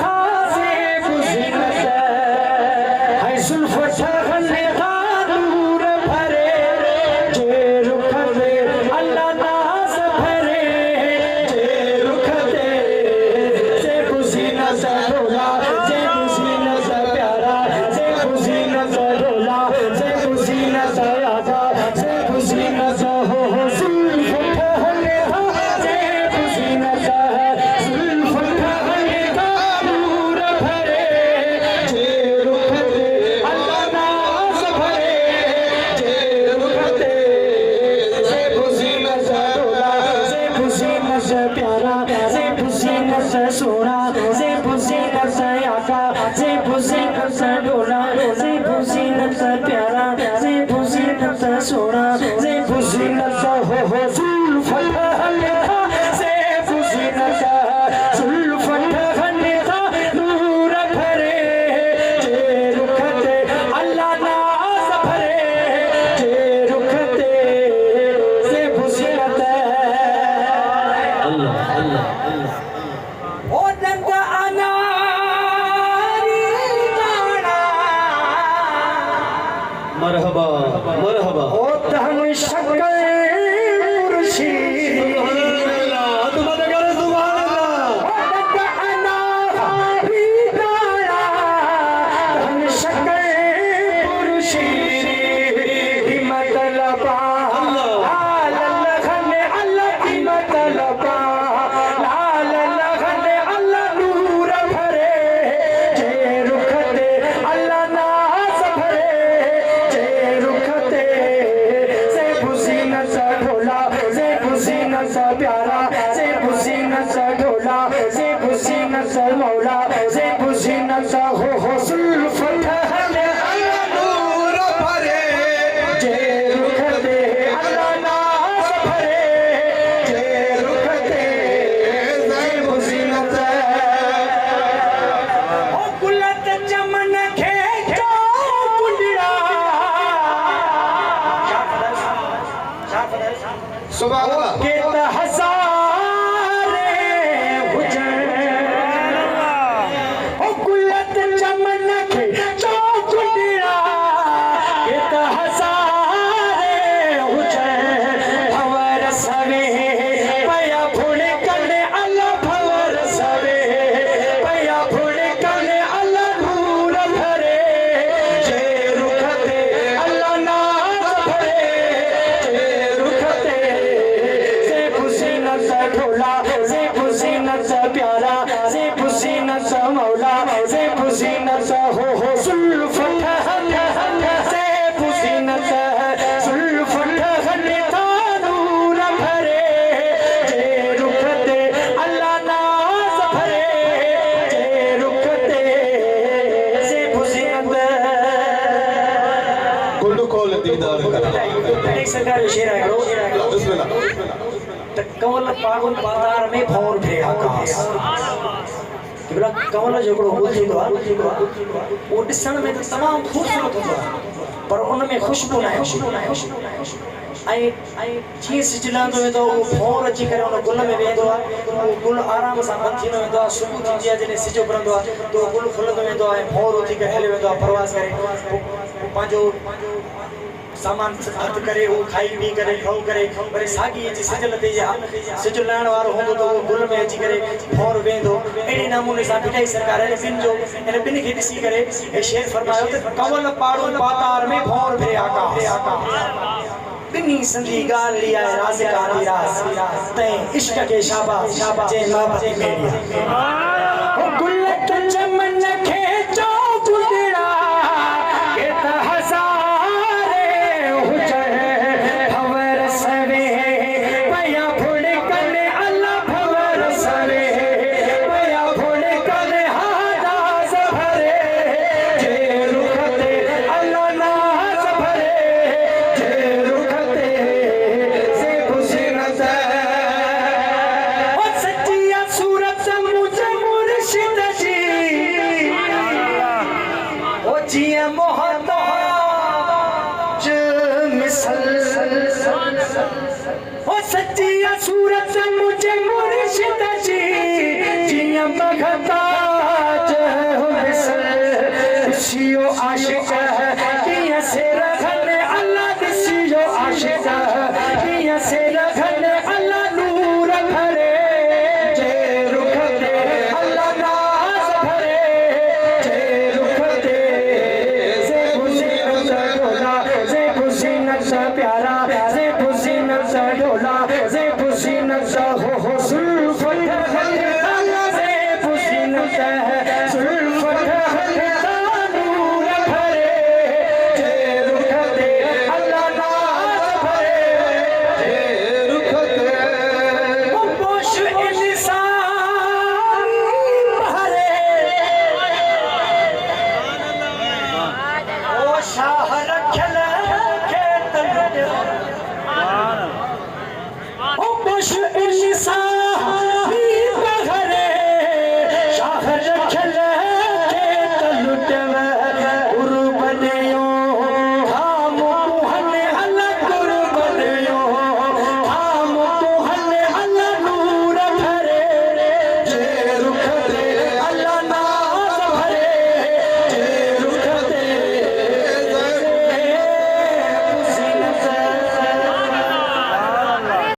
था से बुझनत है जुल्फ ठहरने था नूर भरे जे रुख दे अल्लाह नाज भरे जे रुख दे से बुझनत रोला जे बुझनत प्यारा से बुझनत रोला से बुझनत आजा से बुझनत हो जुल्फ ठहरने था से बुझनत है जुल्फ ठहरने था नूर भरे जे रुख दे अल्लाह नाज भरे जे रुख दे से बुझनत रोला से बुझनत प्यारा से बुझनत सोना से बुझनत आका से बुझनत डोला से बुझनत प्यारा से बुझनत सोना से बुझनत हो जुल्फ ठहरने था से बुझनत जुल्फ ठहरने था नूर भरे जे रुख दे अल्लाह नाज भरे जे रुख दे से बुझनत अल्लाह अल्लाह ओ रंग अनारी दाना मरहबा मरहबा ओ तहम शक्ल मुर्शिद तुम्हारे घर सुभान अल्लाह ओ रंग अनारी दाना तहम शक्ल मुर्शिद हिम्मत लबा लाल लगने अल्लाह हिम्मत लबा लाल लगने अल्लाह नूर भरे जे रुख दे अल्लाह नाज भरे जे रुख दे से बुझनत ढोला से बुझनत प्यारा से बुझनत ढोला से बुझनत मौला से बुझनत हो जुल्फ ठहरने अल्लाह नूर भरे जे रुख दे अल्लाह नाज भरे जे रुख दे से बुझनत ओ गुलत चमन खेचो कुंडड़ा सुभान अल्लाह के हज़ारे हुजन ओ गुलत चमन खेचो कुंडड़ा के हज़ारे हुजन भवर सवे पया फुड़ कने अल्लाह भवर सवे पया फुड़ कने अल्लाह नूर भरे जे रुख दे अल्लाह नाज भरे जे रुख दे से बुझनत ढोला से बुझनत प्यारा से बुझनत मौला से बुझनत हो जुल्फ ठहरने से बुझनत जुल्फ ठहरने था नूर भरे जे रुख दे अल्लाह नाज भरे जे रुख दे से बुझनत गुल्लू खोल दीदार करा एक सरकार शेर है बिस्मिल्लाह कमल पागुन पातार में भौर भे आकाश किबला कमल जगड़ो बुझी दो वो दिसण में तो तमाम खूबसूरत होता पर उन में खुशबू ना है आई जी सिजलांदो में तो वो भौर अची करे उन गुल में वेंदो वो गुल आराम सां बंद थींदो वेंदो आहे सुबुह थींदी आहे जॾहिं सिजो भरंदो आहे तो गुल खुलंदो वेंदो आहे भौर उथी करे हली वेंदो आहे परवास करे पंहिंजो सामान हथ करे वो खाई पी करे खाओ करे वरी सागी जी सिजल ते सिज लाइण वारो हूंदो तो वो गुल में अची करे भौर वेंदो अहिड़े नमूने सां पिटाई सरकार इन ॿिनि खे ॾिसी करे हे शेर फरमायो त कमल पाड़ो पातार में भौर फिरे आकाश बिनी संधी गाल लिया है राज का राज तै इश्क के शाबाश जे मोहब्बत मेरी ओ गुल्लत चमन खेचो गुडड़ा के हज़ारे हुजन भवर सवे पया फुड़ कने अल्लाह भवर सवे पया फुड़ कने हादास भरे जे रुख दे अल्लाह नाज भरे जे रुख दे से बुझनत ओ सच्चिया सूरत मुझे जियो आशिक